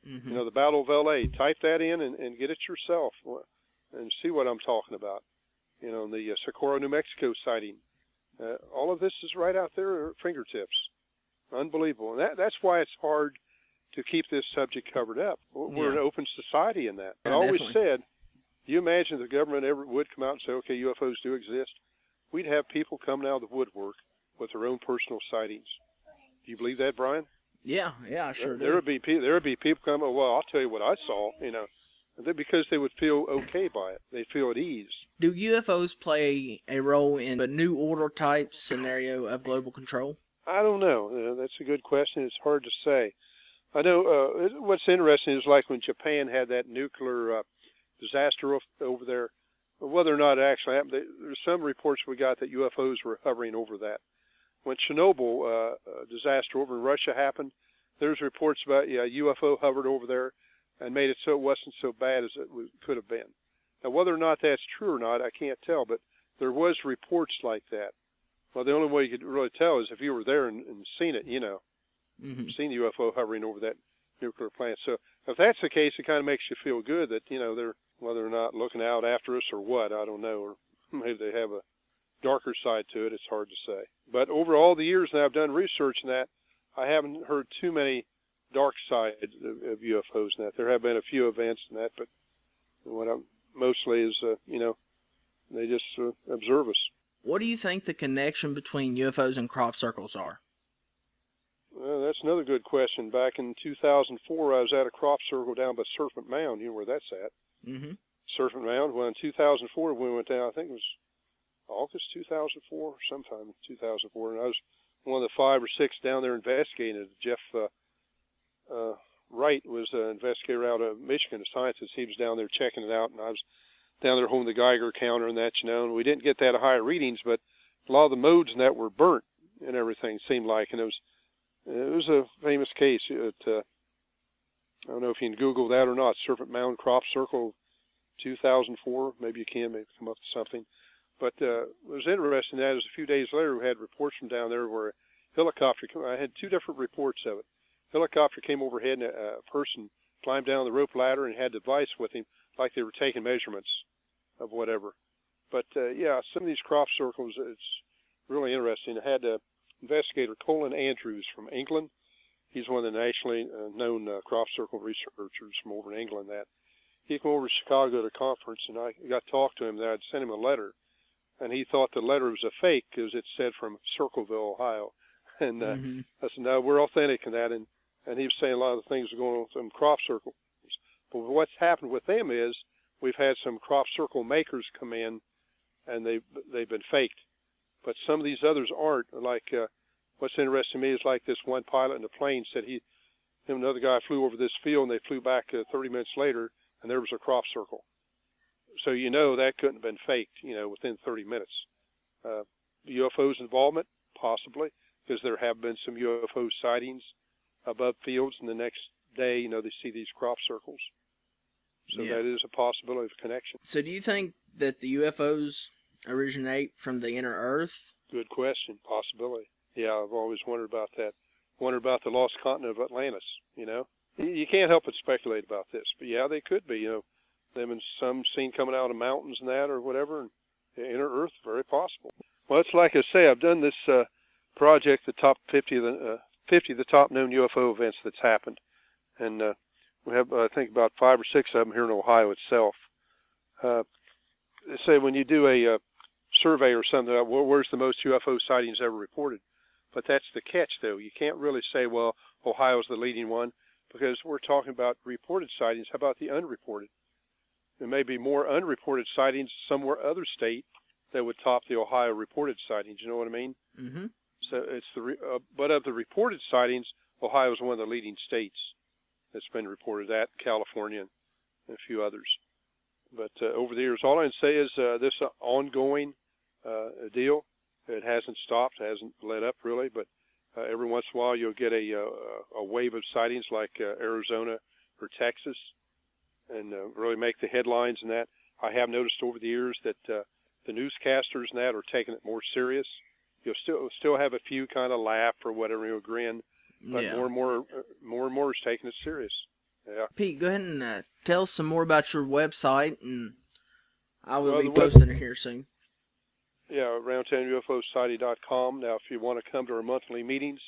Mm-hmm. You know, the Battle of L.A. Type that in and get it yourself and see what I'm talking about. You know, the Socorro, New Mexico sighting. All of this is right out there at our fingertips. Unbelievable. And that's why it's hard to keep this subject covered up. We're an open society in that. I always said, you imagine the government ever would come out and say, okay, UFOs do exist. We'd have people coming out of the woodwork with their own personal sightings. Do you believe that, Brian? Yeah, I sure do. There would be people coming, well, I'll tell you what I saw, you know, because they would feel okay by it. They feel at ease. Do UFOs play a role in a New Order type scenario of global control? I don't know. That's a good question. It's hard to say. I know what's interesting is like when Japan had that nuclear disaster over there, whether or not it actually happened, there's some reports we got that UFOs were hovering over that. When Chernobyl disaster over in Russia happened, there's reports about, UFO hovered over there and made it so it wasn't so bad as it could have been. Now, whether or not that's true or not, I can't tell, but there was reports like that. Well, the only way you could really tell is if you were there and seen it, you know, seen the UFO hovering over that nuclear plant. So if that's the case, it kind of makes you feel good that, you know, they're, whether or not looking out after us or what, I don't know, or maybe they have a darker side to it, it's hard to say. But over all the years that I've done research in that, I haven't heard too many dark sides of UFOs in that. There have been a few events in that, but what I'm mostly is, you know, they just observe us. What do you think the connection between UFOs and crop circles are? Well, that's another good question. Back in 2004, I was at a crop circle down by Serpent Mound. You know where that's at? Mm-hmm. Serpent Mound. Well, in 2004, we went down, I think it was August 2004, sometime in 2004, and I was one of the 5 or 6 down there investigating it. Jeff Wright was an investigator out of Michigan, a scientist. He was down there checking it out, and I was down there holding the Geiger counter and that, you know, and we didn't get that high readings, but a lot of the modes in that were burnt and everything, seemed like, and it was a famous case. I don't know if you can Google that or not, Serpent Mound Crop Circle 2004, maybe you can, maybe come up with something. But what was interesting that is a few days later we had reports from down there where a helicopter, I had 2 different reports of it. Helicopter came overhead and a person climbed down the rope ladder and had a device with him like they were taking measurements of whatever. But yeah, some of these crop circles, it's really interesting. I had investigator Colin Andrews from England. He's one of the nationally known crop circle researchers from over in England. That he came over to Chicago to a conference, and I got to talk to him. That I'd sent him a letter, and he thought the letter was a fake because it said from Circleville, Ohio. And I said, no, we're authentic in that. And he was saying a lot of the things are going on with them crop circles. But what's happened with them is we've had some crop circle makers come in, and they've been faked. But some of these others aren't. Like what's interesting to me is like this one pilot in the plane said him and another guy flew over this field, and they flew back 30 minutes later, and there was a crop circle. So you know that couldn't have been faked, you know, within 30 minutes. UFOs involvement? Possibly, because there have been some UFO sightings above fields, and the next day, you know, they see these crop circles. So that is a possibility of connection. So do you think that the UFOs originate from the inner Earth? Good question. Possibility. Yeah, I've always wondered about that. Wondered about the lost continent of Atlantis, you know. You can't help but speculate about this. But yeah, they could be, you know, them and some seen coming out of mountains and that or whatever. And the inner Earth, very possible. Well, it's like I say, I've done this project, the top 50 of the top known UFO events that's happened. And we have, I think, about 5 or 6 of them here in Ohio itself. They say when you do a survey or something, where's the most UFO sightings ever reported? But that's the catch, though. You can't really say, well, Ohio's the leading one, because we're talking about reported sightings. How about the unreported? There may be more unreported sightings somewhere other state that would top the Ohio reported sightings. You know what I mean? Mm-hmm. So it's but of the reported sightings, Ohio is one of the leading states that's been reported. That California and a few others. But over the years, all I can say is this ongoing deal. It hasn't stopped, hasn't let up really, but every once in a while you'll get a wave of sightings like Arizona or Texas, and really make the headlines and that. I have noticed over the years that the newscasters and that are taking it more serious. You'll still have a few kind of laugh or whatever, grin, but more and more is taking it serious. Yeah. Pete, go ahead and tell us some more about your website, and I will Well, be the web- posting it here soon. Yeah, roundtownufosociety.com. Now, if you want to come to our monthly meetings,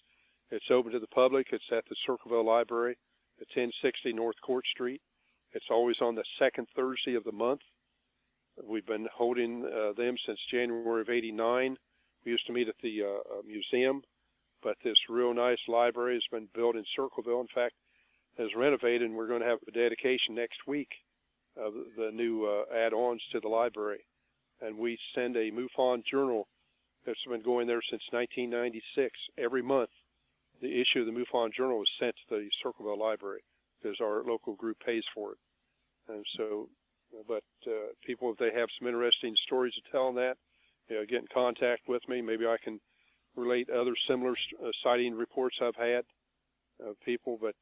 it's open to the public. It's at the Circleville Library at 1060 North Court Street. It's always on the second Thursday of the month. We've been holding them since January of '89. We used to meet at the museum, but this real nice library has been built in Circleville. In fact, has renovated, and we're going to have a dedication next week of the new add-ons to the library. And we send a MUFON journal that's been going there since 1996. Every month, the issue of the MUFON journal is sent to the Circleville Library because our local group pays for it. And so, but people, if they have some interesting stories to tell on that, get in contact with me. Maybe I can relate other similar sighting reports I've had of people. But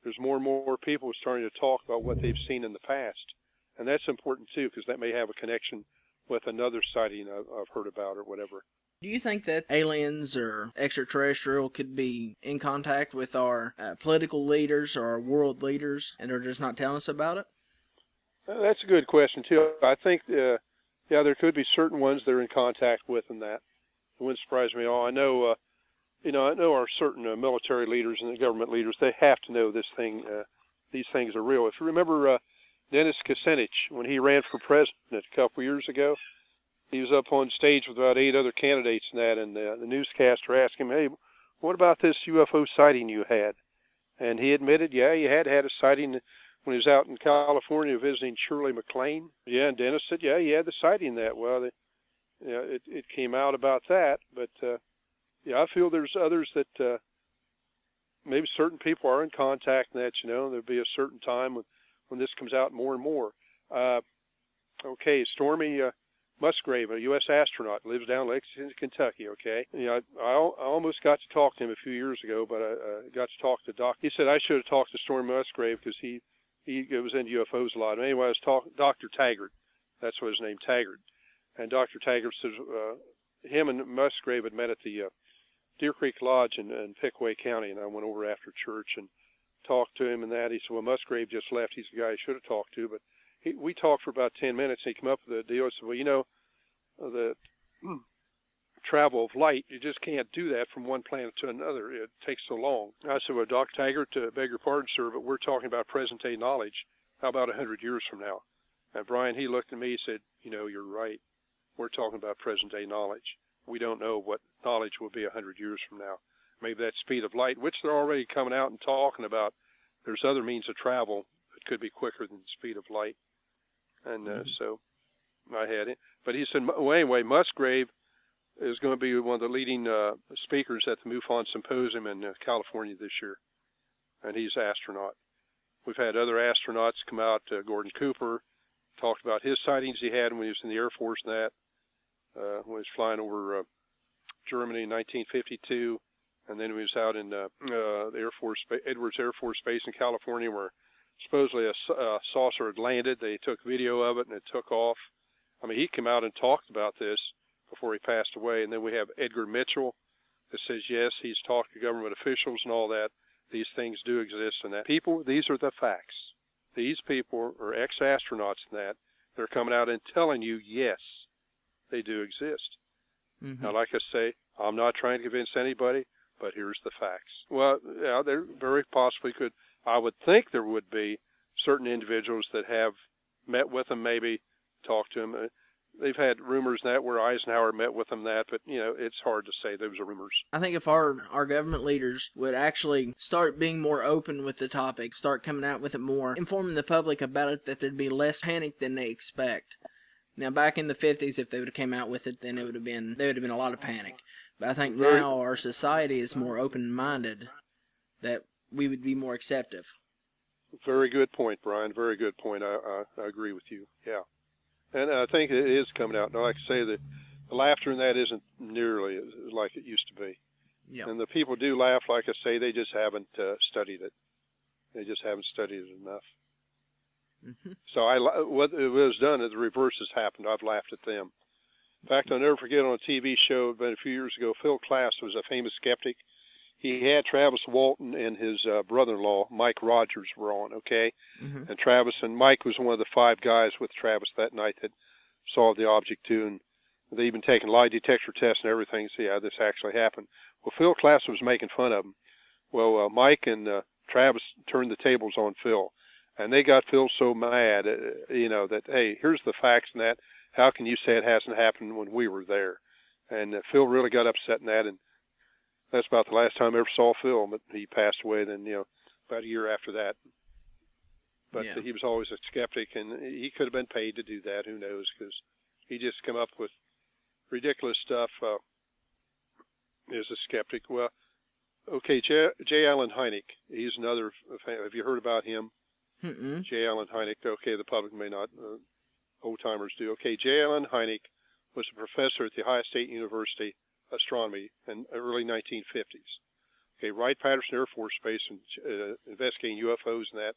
there's more and more people starting to talk about what they've seen in the past. And that's important, too, because that may have a connection with another sighting I've heard about or whatever. Do you think that aliens or extraterrestrial could be in contact with our political leaders or our world leaders, and they're just not telling us about it? That's a good question, too. I think, there could be certain ones that are in contact with them that. It wouldn't surprise me at all. I know, I know our certain military leaders and the government leaders, they have to know these things are real. If you remember Dennis Kucinich, when he ran for president a couple years ago, he was up on stage with about 8 other candidates and the newscaster asked him, hey, what about this UFO sighting you had? And he admitted, yeah, he had a sighting when he was out in California visiting Shirley MacLaine. Yeah, and Dennis said, yeah, he had the sighting that. Well, it came out about that. But, I feel there's others that maybe certain people are in contact and that, there'll be a certain time when this comes out more and more. Okay, Stormy Musgrave, a U.S. astronaut, lives down in Lexington, Kentucky, okay? I almost got to talk to him a few years ago, but I got to talk to Doc. He said I should have talked to Stormy Musgrave because he was into UFOs a lot. Anyway, I was talking Dr. Taggart. That's what his name, Taggart. And Dr. Taggart says him and Musgrave had met at the Deer Creek Lodge in Pickaway County, and I went over after church and talked to him and that. He said, well, Musgrave just left. He's the guy I should have talked to, but we talked for about 10 minutes, and he came up with a deal. I said, well, the travel of light, you just can't do that from one planet to another. It takes so long. I said, well, Dr. Taggart, beg your pardon, sir, but we're talking about present-day knowledge. How about 100 years from now? And Brian, he looked at me, he said, you're right. We're talking about present-day knowledge. We don't know what knowledge will be 100 years from now. Maybe that speed of light, which they're already coming out and talking about. There's other means of travel that could be quicker than the speed of light. And so I had it. But he said, well, anyway, Musgrave is going to be one of the leading speakers at the MUFON Symposium in California this year. And he's an astronaut. We've had other astronauts come out. Gordon Cooper talked about his sightings he had when he was in the Air Force and that. When he was flying over Germany in 1952. And then he was out in the Air Force, Edwards Air Force Base in California, where supposedly a saucer had landed. They took video of it, and it took off. I mean, he came out and talked about this before he passed away. And then we have Edgar Mitchell that says, yes, he's talked to government officials and all that. These things do exist and that. People, these are the facts. These people are ex-astronauts and that. They're coming out and telling you, yes, they do exist. Mm-hmm. Now, like I say, I'm not trying to convince anybody, but here's the facts. Well, yeah, there very possibly could. I would think there would be certain individuals that have met with them, maybe talked to them. They've had rumors that where Eisenhower met with them that, but, it's hard to say. Those are rumors. I think if our government leaders would actually start being more open with the topic, start coming out with it more, informing the public about it, that there'd be less panic than they expect. Now, back in the 50s, if they would have came out with it, then there would have been a lot of panic. But I think now our society is more open-minded, that we would be more acceptive. Very good point, Brian. Very good point. I agree with you. Yeah. And I think it is coming out. Now, like I say, the laughter in that isn't nearly like it used to be. Yeah. And the people do laugh, like I say, they just haven't studied it. They just haven't studied it enough. Mm-hmm. So what it was done is the reverse has happened. I've laughed at them. In fact, I'll never forget on a TV show about a few years ago, Phil Klass was a famous skeptic. he had Travis Walton and his brother-in-law, Mike Rogers, were on, okay? And Travis and Mike was one of the 5 guys with Travis that night that saw the object too, and they even taken lie detector tests and everything to see how this actually happened. Well, Phil Klass was making fun of him. Well, Mike and Travis turned the tables on Phil, and they got Phil so mad, that, hey, here's the facts and that. How can you say it hasn't happened when we were there? And Phil really got upset in that, and that's about the last time I ever saw Phil, but he passed away then, about a year after that. But he was always a skeptic, and he could have been paid to do that. Who knows? Because he just come up with ridiculous stuff as a skeptic. Well, okay, J. Allen Hynek. He's another fan. Have you heard about him? J. Allen Hynek. Okay, the public may not. Old-timers do. Okay, J. Allen Hynek was a professor at the Ohio State University astronomy in the early 1950s. Okay, Wright-Patterson Air Force Base and investigating UFOs and that.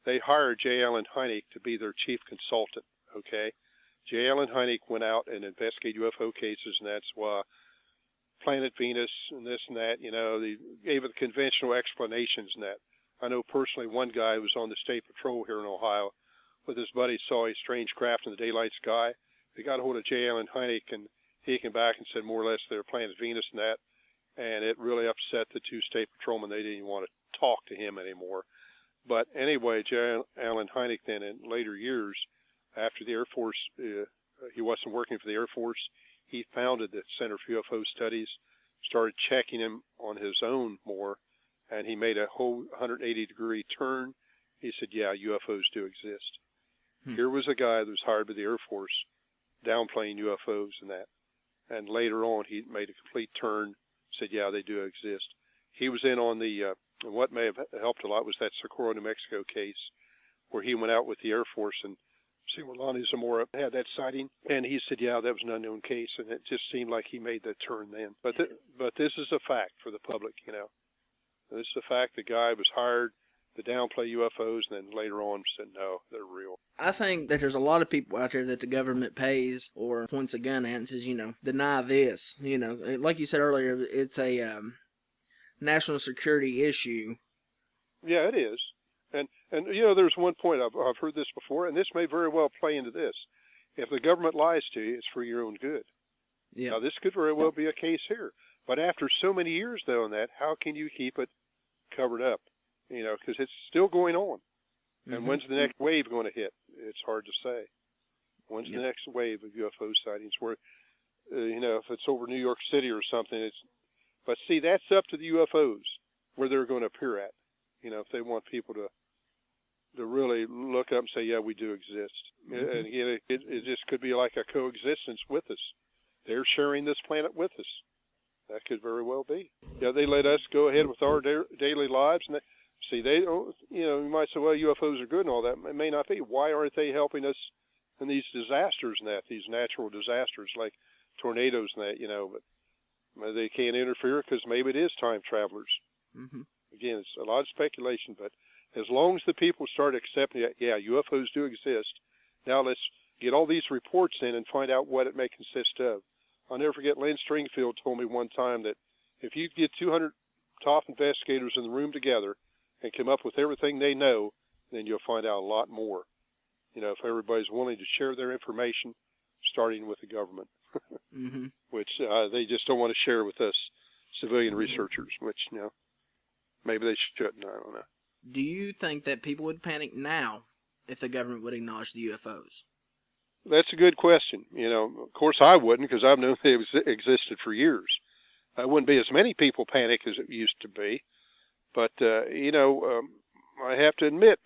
They hired J. Allen Hynek to be their chief consultant. Okay, J. Allen Hynek went out and investigated UFO cases, and that's why Planet Venus and this and that. They gave it the conventional explanations and that. I know personally one guy who was on the state patrol here in Ohio with his buddy, saw a strange craft in the daylight sky. They got a hold of J. Allen Hynek, and he came back and said more or less they were Planet Venus and that, and it really upset the 2 state patrolmen. They didn't even want to talk to him anymore. But anyway, J. Allen Hynek then in later years, after the Air Force, he wasn't working for the Air Force, he founded the Center for UFO Studies, started checking him on his own more, and he made a whole 180-degree turn. He said, yeah, UFOs do exist. Here was a guy that was hired by the Air Force, downplaying UFOs and that. And later on, he made a complete turn, said, yeah, they do exist. He was in on the, what may have helped a lot was that Socorro, New Mexico case, where he went out with the Air Force and Lonnie Zamora had that sighting. And he said, yeah, that was an unknown case. And it just seemed like he made the turn then. But this is a fact for the public, This is a fact. The guy was hired to downplay UFOs, and then later on said, no, they're real. I think that there's a lot of people out there that the government pays or points a gun at and says, deny this. Like you said earlier, it's a national security issue. Yeah, it is. And there's one point, I've heard this before, and this may very well play into this. If the government lies to you, it's for your own good. Yeah. Now, this could very well be a case here. But after so many years, though, on that, how can you keep it covered up? Because it's still going on. And when's the next wave going to hit? It's hard to say. When's the next wave of UFO sightings? Where, if it's over New York City or something, but see, that's up to the UFOs where they're going to appear at. If they want people to really look up and say, yeah, we do exist. And again, it just could be like a coexistence with us. They're sharing this planet with us. That could very well be. Yeah, they let us go ahead with our daily lives, and see, they don't. You might say, well, UFOs are good and all that. It may not be. Why aren't they helping us in these disasters and that, these natural disasters like tornadoes and that? But they can't interfere because maybe it is time travelers. Again, it's a lot of speculation, but as long as the people start accepting that, yeah, UFOs do exist. Now let's get all these reports in and find out what it may consist of. I'll never forget Lynn Stringfield told me one time that if you get 200 top investigators in the room together and come up with everything they know, then you'll find out a lot more. If everybody's willing to share their information, starting with the government, which they just don't want to share with us civilian researchers, which, maybe they shouldn't. I don't know. Do you think that people would panic now if the government would acknowledge the UFOs? That's a good question. Of course I wouldn't, because I've known they existed for years. I wouldn't be as many people panic as it used to be. But, I have to admit,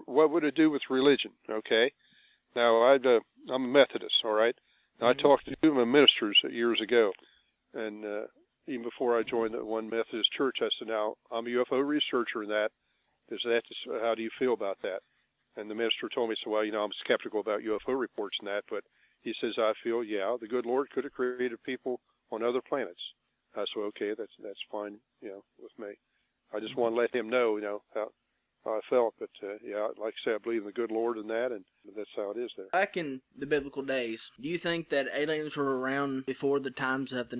what would it do with religion? Okay. Now, I'm a Methodist, all right? Now, I talked to two of my ministers years ago, and even before I joined the one Methodist church, I said, now, I'm a UFO researcher in that. How do you feel about that? And the minister told me, so, well, I'm skeptical about UFO reports and that, but he says, I feel, yeah, the good Lord could have created people on other planets. I said, okay, that's fine, with me. I just want to let him know, how I felt. But, yeah, like I say, I believe in the good Lord and that, and that's how it is there. Back in the biblical days, do you think that aliens were around before the times of the